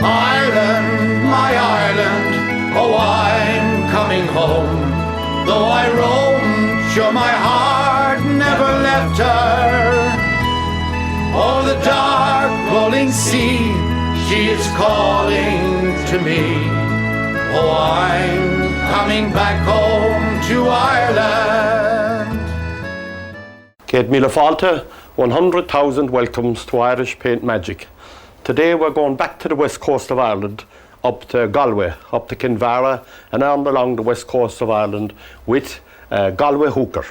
Ireland, my Ireland, oh, I'm coming home. Though I roamed, sure my heart never left her. Oh, the dark rolling sea, she is calling to me. Oh, I'm coming back home to Ireland. Kate Mille Falta, 100,000 welcomes to Irish Paint Magic. Today we're going back to the west coast of Ireland, up to Galway, up to Kinvara, and on along the west coast of Ireland with Galway Hooker.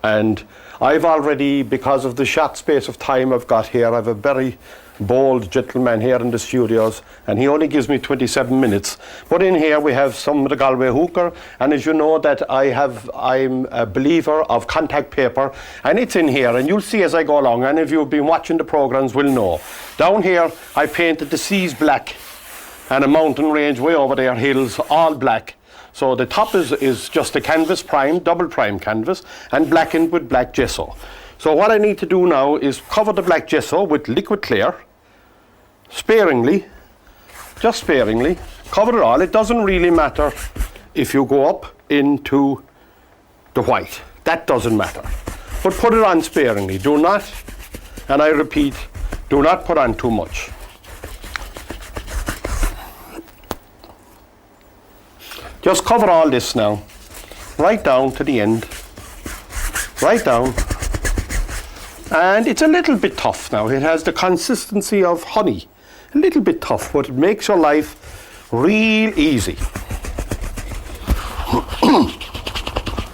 And I've already, because of the short space of time I've got here, I have a very bold gentleman here in the studios, and he only gives me 27 minutes. But in here we have some of the Galway Hooker, and as you know that I'm a believer of contact paper, and it's in here, and you'll see as I go along, and if you've been watching the programs will know. Down here I painted the seas black, and a mountain range way over there, hills, all black. So the top is just a canvas prime, double prime canvas, and blackened with black gesso. So what I need to do now is cover the black gesso with liquid clear, sparingly, just sparingly, cover it all. It doesn't really matter if you go up into the white, that doesn't matter. But put it on sparingly, do not, and I repeat, do not put on too much. Just cover all this now, right down to the end, right down. And it's a little bit tough now. It has the consistency of honey. A little bit tough, but it makes your life real easy.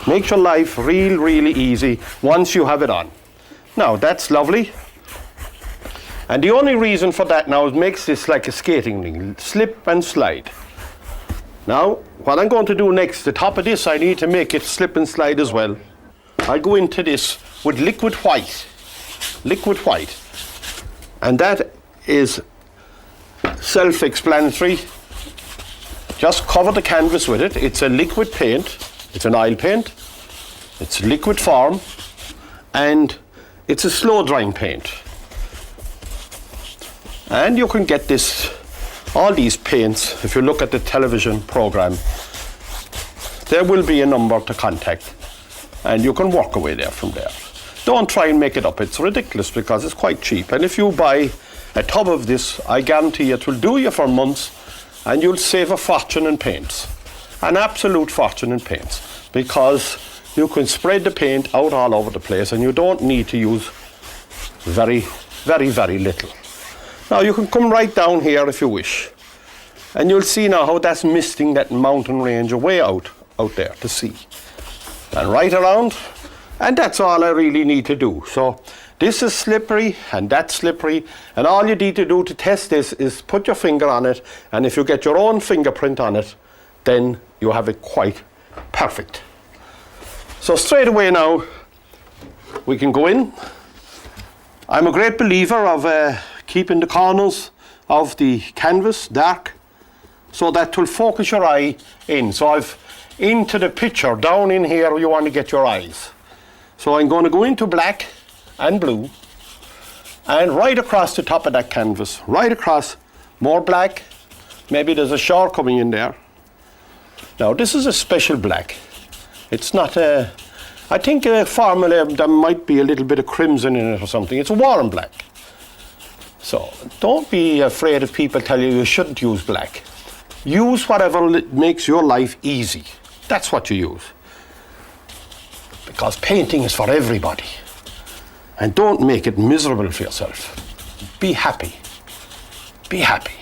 Makes your life really easy once you have it on. Now that's lovely. And the only reason for that now is makes this like a skating ring, slip and slide. Now, what I'm going to do next, the top of this, I need to make it slip and slide as well. I go into this with liquid white. Liquid white. And that is self-explanatory. Just cover the canvas with it. It's a liquid paint. It's an oil paint. It's liquid form. And it's a slow drying paint. And you can get this, all these paints, if you look at the television program, there will be a number to contact. And you can walk away there from there. Don't try and make it up. It's ridiculous because it's quite cheap. And if you buy a tub of this, I guarantee it will do you for months and you'll save a fortune in paints. An absolute fortune in paints. Because you can spread the paint out all over the place and you don't need to use very little. Now you can come right down here if you wish. And you'll see now how that's misting that mountain range away out there to sea. And right around. And that's all I really need to do. So this is slippery and that's slippery, and all you need to do to test this is put your finger on it, and if you get your own fingerprint on it, then you have it quite perfect. So straight away now we can go in. I'm a great believer of keeping the corners of the canvas dark so that will focus your eye in. So I've into the picture down in here you want to get your eyes. So I'm going to go into black and blue and right across the top of that canvas, right across, more black, maybe there's a shore coming in there. Now this is a special black. It's not a, I think a formula, there might be a little bit of crimson in it or something. It's a warm black. So don't be afraid if people tell you you shouldn't use black. Use whatever makes your life easy. That's what you use. Because painting is for everybody. And don't make it miserable for yourself. Be happy. Be happy.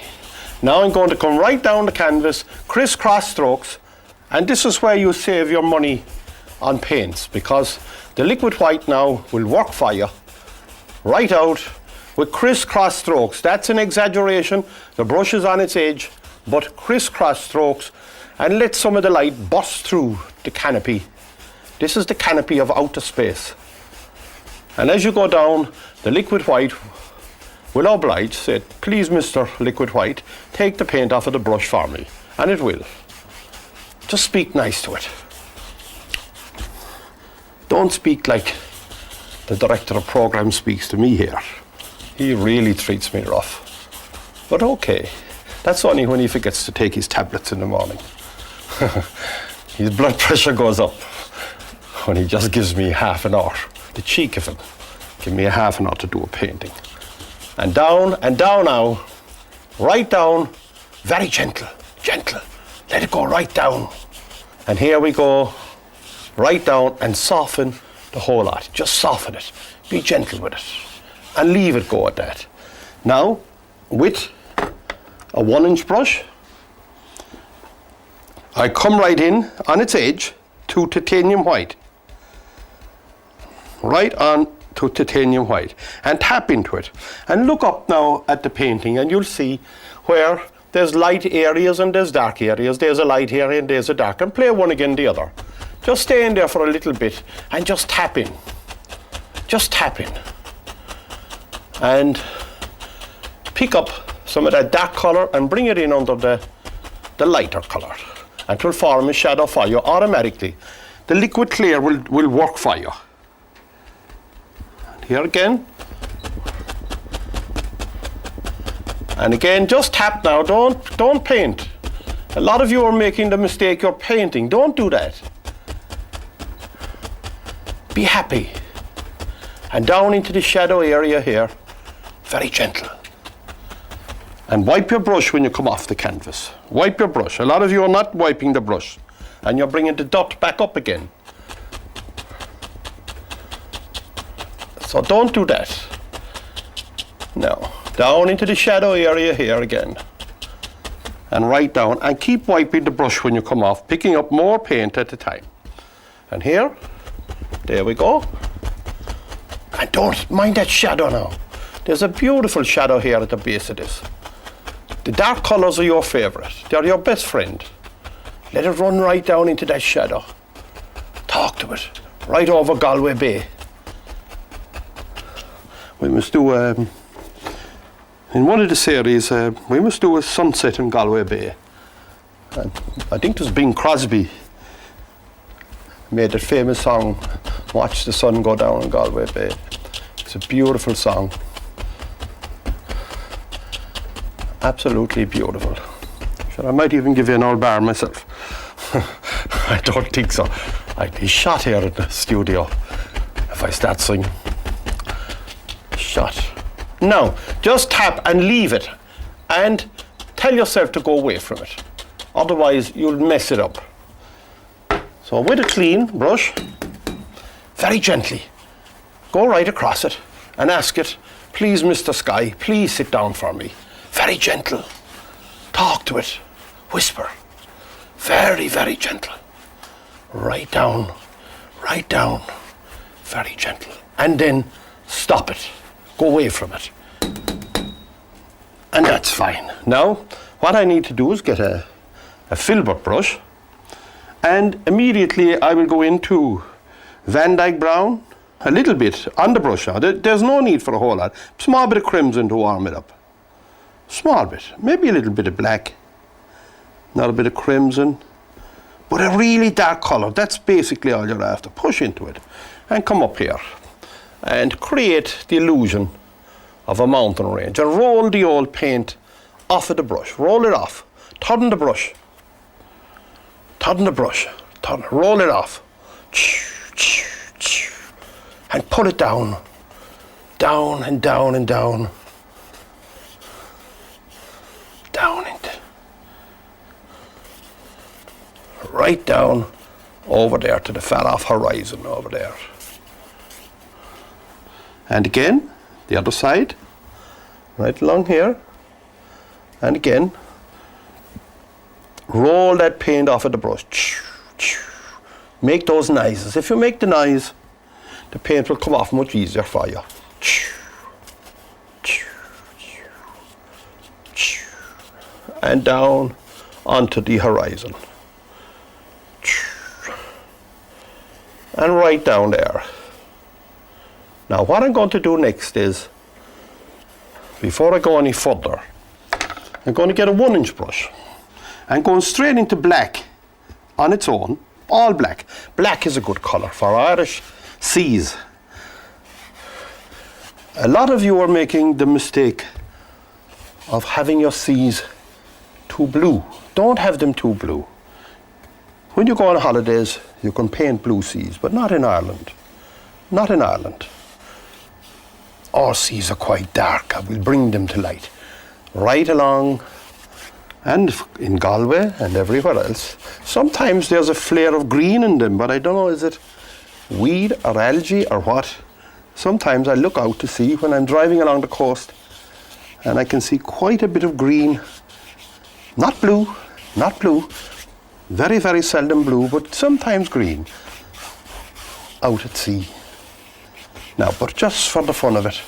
Now I'm going to come right down the canvas, crisscross strokes, and this is where you save your money on paints, because the liquid white now will work for you right out with crisscross strokes. That's an exaggeration. The brush is on its edge, but crisscross strokes, and let some of the light bust through the canopy. This is the canopy of outer space. And as you go down, the liquid white will oblige, say, please Mr. Liquid White, take the paint off of the brush for me. And it will. Just speak nice to it. Don't speak like the director of program speaks to me here. He really treats me rough. But okay. That's only when he forgets to take his tablets in the morning. His blood pressure goes up when he just gives me half an hour. The cheek of him. Give me a half an hour to do a painting. And down now. Right down. Very gentle. Gentle. Let it go right down. And here we go. Right down and soften the whole lot. Just soften it. Be gentle with it. And leave it go at that. Now, with a 1-inch brush, I come right in on its edge to titanium white. Right on to titanium white. And tap into it. And look up now at the painting and you'll see where there's light areas and there's dark areas. There's a light area and there's a dark. And play one again the other. Just stay in there for a little bit and just tap in. Just tap in. And pick up some of that dark colour and bring it in under the lighter colour. And it will form a shadow for you automatically. The liquid clear will work for you. And here again. And again, just tap now, don't paint. A lot of you are making the mistake you're painting. Don't do that. Be happy. And down into the shadow area here, very gentle. And wipe your brush when you come off the canvas. Wipe your brush. A lot of you are not wiping the brush. And you're bringing the dot back up again. So don't do that. Now, down into the shadow area here again. And right down. And keep wiping the brush when you come off, picking up more paint at a time. And here, there we go. And don't mind that shadow now. There's a beautiful shadow here at the base of this. The dark colours are your favourite. They're your best friend. Let it run right down into that shadow. Talk to it. Right over Galway Bay. We must do, in one of the series, we must do a sunset in Galway Bay. And I think it was Bing Crosby made that famous song, Watch the Sun Go Down in Galway Bay. It's a beautiful song. Absolutely beautiful. Sure, I might even give you an old bar myself. I don't think so. I'd be shot here in the studio if I start singing. Shot. No, just tap and leave it. And tell yourself to go away from it. Otherwise, you'll mess it up. So with a clean brush, very gently, go right across it and ask it, please, Mr. Sky, please sit down for me. Very gentle. Talk to it. Whisper. Very, very gentle. Right down. Right down. Very gentle. And then stop it. Go away from it. And that's fine. Now, what I need to do is get a filbert brush. And immediately I will go into Van Dyke Brown. A little bit on the brush now. There's no need for a whole lot. Small bit of crimson to warm it up. Small bit, maybe a little bit of black, not a bit of crimson, but a really dark colour. That's basically all you're after. Push into it and come up here and create the illusion of a mountain range and roll the old paint off of the brush. Roll it off. Turn the brush. Turn the brush. Turn. Roll it off. And pull it down. Down and down and down. Down into, right down over there to the far off horizon over there. And again, the other side, right along here. And again, roll that paint off of the brush. Make those noises. If you make the noise, the paint will come off much easier for you. And down onto the horizon. And right down there. Now what I'm going to do next is, before I go any further, I'm going to get a 1-inch brush. I'm going straight into black on its own, all black. Black is a good colour for Irish seas. A lot of you are making the mistake of having your seas too blue. Don't have them too blue. When you go on holidays, you can paint blue seas, but not in Ireland. Not in Ireland. Our seas are quite dark. I will bring them to light. Right along, and in Galway and everywhere else. Sometimes there's a flare of green in them, but I don't know, is it weed or algae or what? Sometimes I look out to see when I'm driving along the coast and I can see quite a bit of green. Not blue, not blue. Very, very seldom blue, but sometimes green out at sea. Now, but just for the fun of it,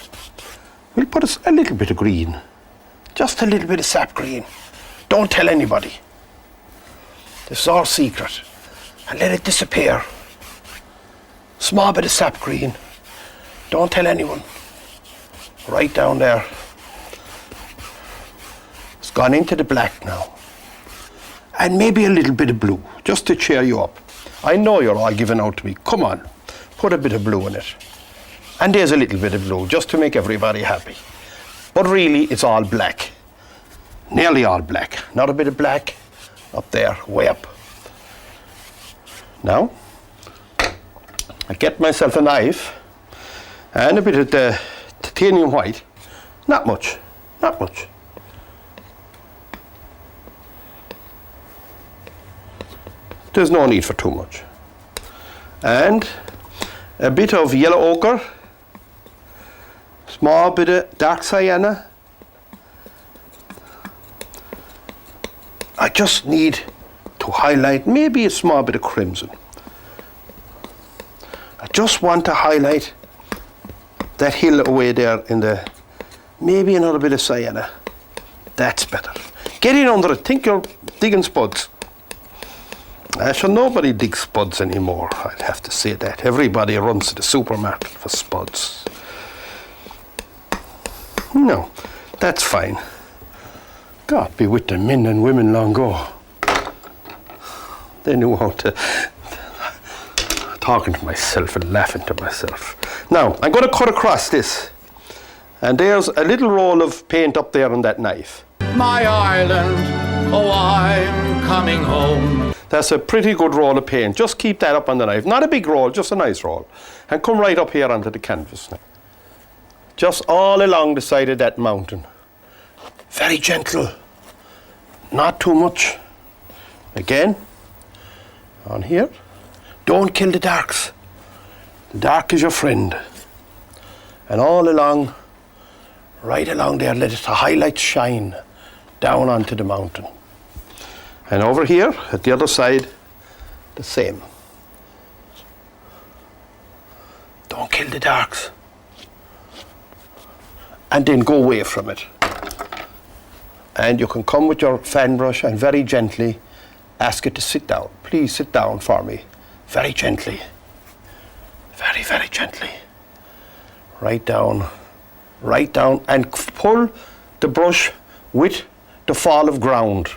we'll put a little bit of green. Just a little bit of sap green. Don't tell anybody. This is our secret. And let it disappear. Small bit of sap green. Don't tell anyone. Right down there. It's gone into the black now. And maybe a little bit of blue, just to cheer you up. I know you're all giving out to me. Come on, put a bit of blue in it. And there's a little bit of blue, just to make everybody happy. But really, it's all black. Nearly all black. Not a bit of black up there, way up. Now, I get myself a knife and a bit of the titanium white. Not much, not much. There's no need for too much. And a bit of yellow ochre, small bit of dark sienna. I just need to highlight maybe a small bit of crimson. I just want to highlight that hill away there in the, maybe another bit of sienna. That's better. Get in under it, think you're digging spuds. Actually, nobody digs spuds anymore, I'd have to say that. Everybody runs to the supermarket for spuds. No, that's fine. God be with the men and women long ago. They knew how to... Talking to myself and laughing to myself. Now, I'm going to cut across this. And there's a little roll of paint up there on that knife. My island, oh, I'm coming home. That's a pretty good roll of paint. Just keep that up on the knife. Not a big roll, just a nice roll. And come right up here onto the canvas now. Just all along the side of that mountain. Very gentle. Not too much. Again, on here. Don't kill the darks. The dark is your friend. And all along, right along there, let the highlights shine down onto the mountain. And over here, at the other side, the same. Don't kill the darks. And then go away from it. And you can come with your fan brush and very gently ask it to sit down. Please sit down for me. Very gently. Very, very gently. Right down, and pull the brush with the fall of ground.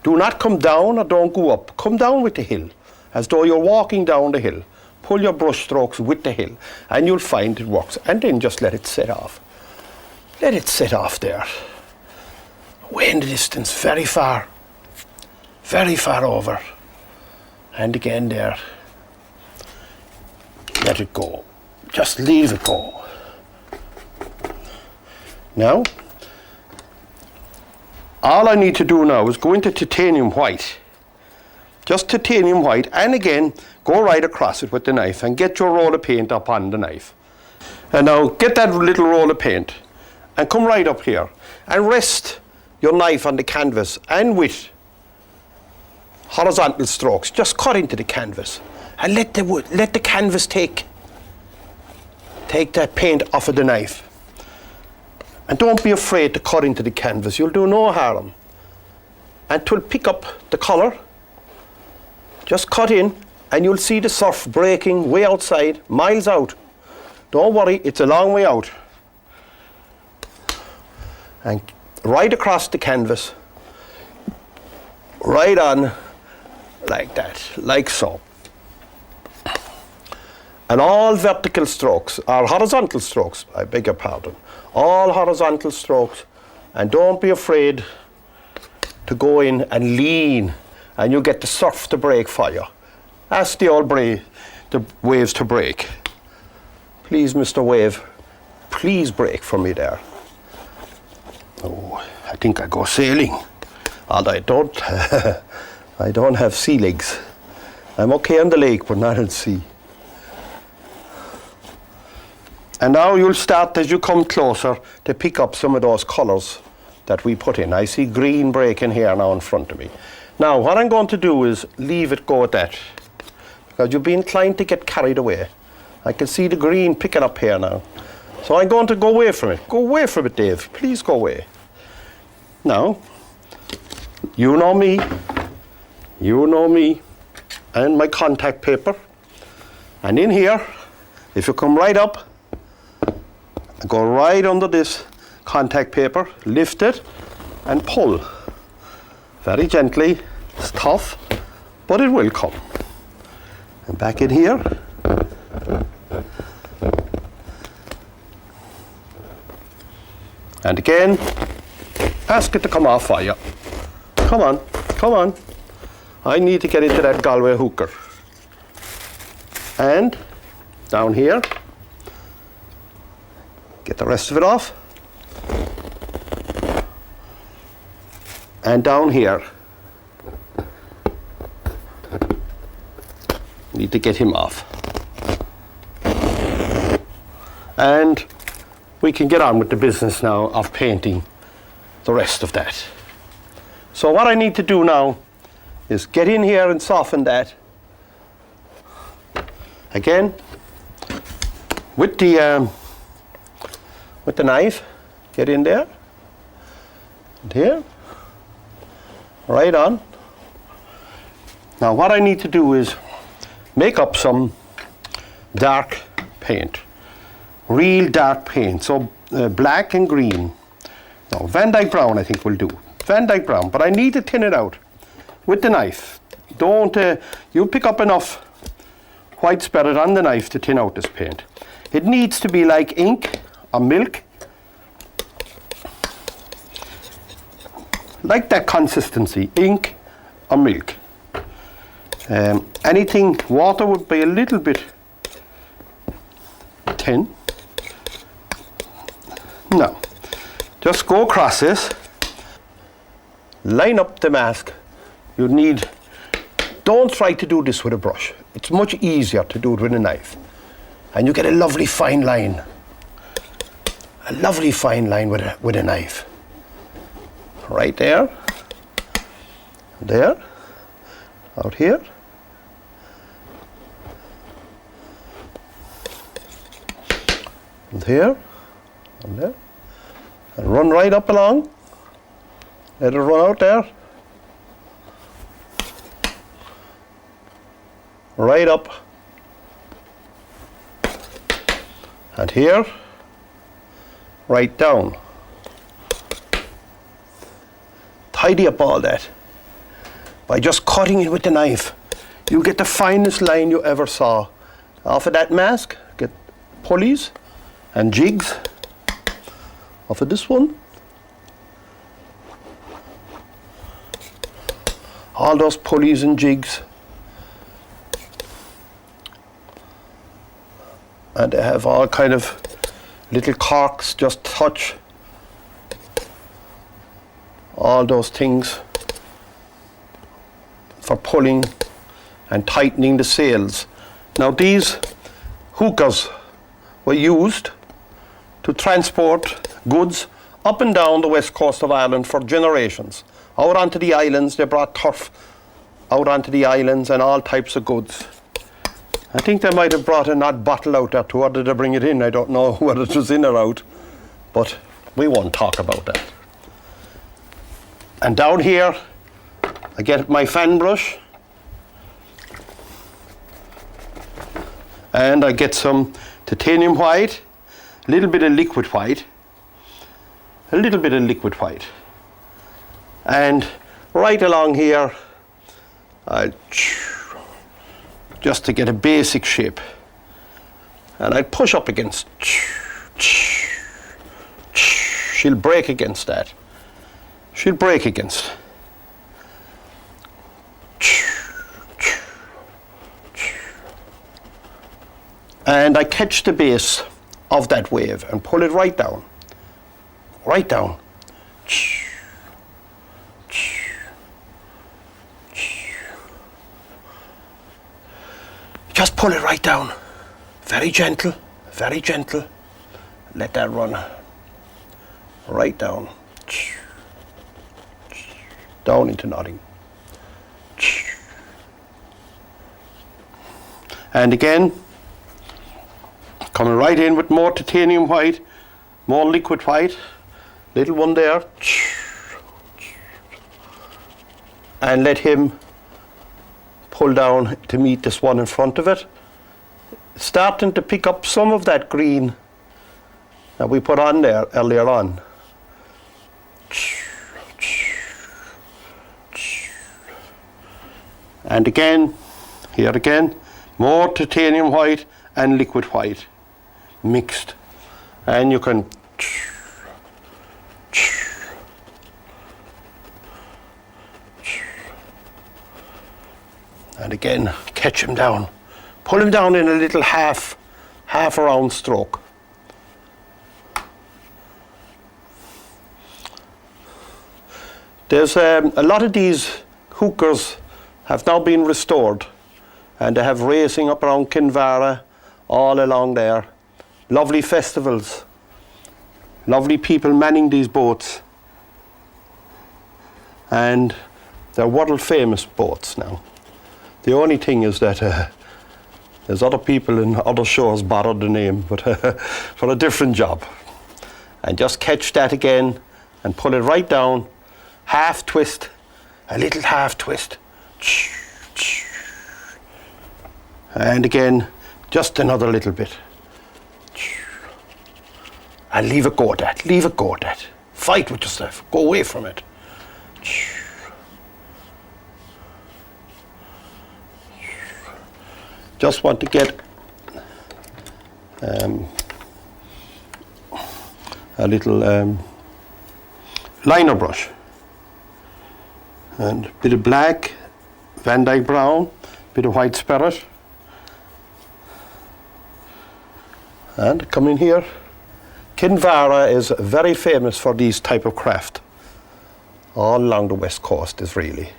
Do not come down or don't go up. Come down with the hill, as though you're walking down the hill. Pull your brush strokes with the hill, and you'll find it works. And then just let it set off. Let it set off there. Way in the distance, very far over. And again there. Let it go. Just leave it go. Now, all I need to do now is go into titanium white. Just titanium white, and again, go right across it with the knife and get your roll of paint up on the knife. And now get that little roll of paint and come right up here and rest your knife on the canvas and with horizontal strokes. Just cut into the canvas and let the canvas take that paint off of the knife. And don't be afraid to cut into the canvas. You'll do no harm. And 'twill pick up the colour. Just cut in and you'll see the surf breaking way outside, miles out. Don't worry, it's a long way out. And right across the canvas, right on, like that, like so. And all vertical strokes, or horizontal strokes, I beg your pardon. All horizontal strokes, and don't be afraid to go in and lean, and you get the surf to break for you. Ask the old the waves to break. Please, Mr. Wave, please break for me there. Oh, I think I go sailing. Although I don't, I don't have sea legs. I'm okay on the lake, but not at sea. And now you'll start, as you come closer, to pick up some of those colours that we put in. I see green breaking here now in front of me. Now, what I'm going to do is leave it go at that, because you've been inclined to get carried away. I can see the green picking up here now. So I'm going to go away from it. Go away from it, Dave. Please go away. Now, you know me, and my contact paper. And in here, if you come right up, go right under this contact paper, lift it, and pull. Very gently. It's tough, but it will come. And back in here. And again, ask it to come off for you. Come on, come on. I need to get into that Galway hooker. And down here, get the rest of it off. And down here, need to get him off. And we can get on with the business now of painting the rest of that. So what I need to do now is get in here and soften that. Again, with the knife, get in there, and here, right on. Now what I need to do is make up some dark paint, real dark paint, so black and green. Now Van Dyke Brown I think will do, Van Dyke Brown, but I need to thin it out with the knife. Don't, you pick up enough white spirit on the knife to thin out this paint. It needs to be like ink or milk, like that consistency, ink or milk. Anything, water would be a little bit thin. No, just go across this, line up the mask. You need, don't try to do this with a brush. It's much easier to do it with a knife. And you get a lovely fine line. A lovely fine line with a knife. Right there, there, out here. And here, and there. And run right up along. Let it run out there. Right up. And here, right down. Tidy up all that. By just cutting it with the knife, you get the finest line you ever saw. Off of that mask, get pulleys and jigs. Off of this one, all those pulleys and jigs. And they have all kind of little corks, just touch all those things for pulling and tightening the sails. Now these hookers were used to transport goods up and down the west coast of Ireland for generations. Out onto the islands, they brought turf out onto the islands and all types of goods. I think they might have brought an odd bottle out there too, or did they bring it in? I don't know whether it was in or out, but we won't talk about that. And down here, I get my fan brush, and I get some titanium white, a little bit of liquid white, a little bit of liquid white. And right along here, I'll just to get a basic shape. And I push up against. She'll break against that. She'll break against. And I catch the base of that wave and pull it right down. Right down. Just pull it right down. Very gentle, very gentle. Let that run. Right down. Down into nothing. And again, coming right in with more titanium white, more liquid white. Little one there. And let him pull down to meet this one in front of it. Starting to pick up some of that green that we put on there earlier on. And again, here again, more titanium white and liquid white mixed. And you can and again catch him down. Pull him down in a little half a round stroke. There's a lot of these hookers have now been restored, and they have racing up around Kinvara, all along there. Lovely festivals, lovely people manning these boats, and they're world famous boats now. The only thing is that there's other people in other shows borrowed the name, but for a different job. And just catch that again and pull it right down, half twist, a little half twist. And again, just another little bit. And leave it go at that, leave it go at that. Fight with yourself, go away from it. Just want to get a little liner brush and a bit of black, Van Dyke brown, bit of white spirit, and come in here. Kinvara is very famous for these type of craft. All along the west coast is really,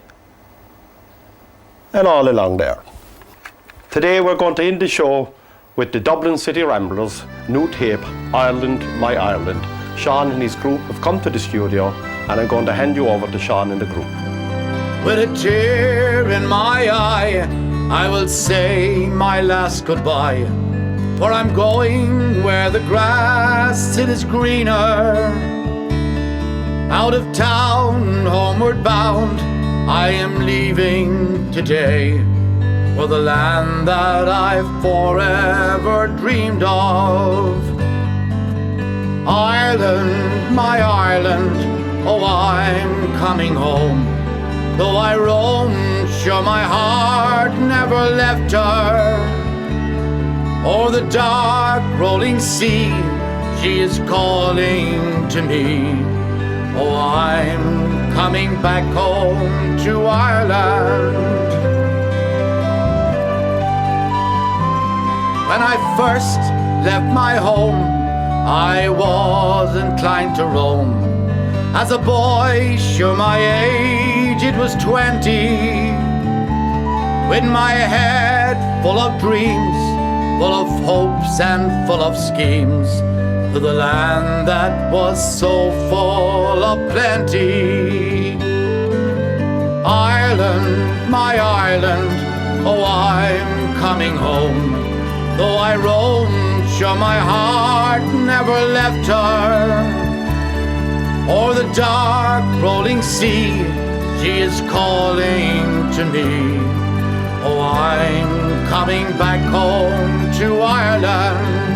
and all along there. Today we're going to end the show with the Dublin City Ramblers' new tape, Ireland, My Ireland. Sean and his group have come to the studio, and I'm going to hand you over to Sean and the group. With a tear in my eye, I will say my last goodbye. For I'm going where the grass it is greener. Out of town, homeward bound, I am leaving today. For the land that I've forever dreamed of. Ireland, my Ireland, oh I'm coming home. Though I roam, sure my heart never left her. O'er the dark rolling sea, she is calling to me. Oh, I'm coming back home to Ireland. When I first left my home, I was inclined to roam. As a boy, sure my age it was 20, with my head full of dreams, full of hopes and full of schemes, to the land that was so full of plenty. Ireland, my Ireland, oh I'm coming home. Though I roam, sure my heart never left her. O'er the dark rolling sea, she is calling to me. Oh, I'm coming back home to Ireland.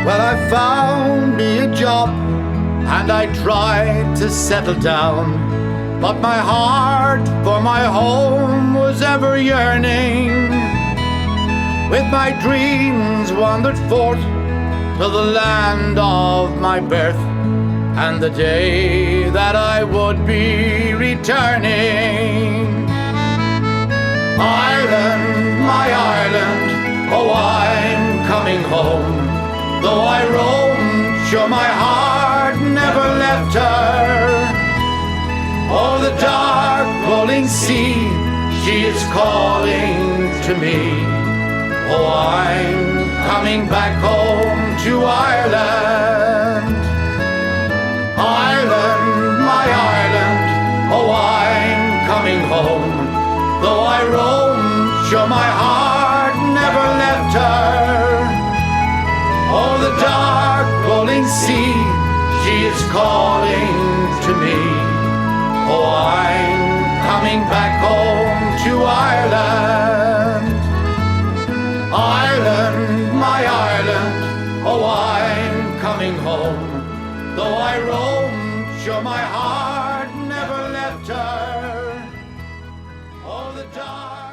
Well, I found me a job and I tried to settle down. But my heart for my home was ever yearning. With my dreams wandered forth to the land of my birth, and the day that I would be returning. Ireland, my Ireland, oh, I'm coming home. Though I roamed, sure my heart never left her. Oh, the dark rolling sea, she is calling to me. Oh, I'm coming back home to Ireland. Ireland, my Ireland, oh, I'm coming home. Though I roamed, sure my heart never left her. Oh, the dark rolling sea, she is calling to me. Oh, I'm coming back home to Ireland. Ireland, my Ireland, oh, I'm coming home. Though I roamed, sure my heart never left her. Oh, the dark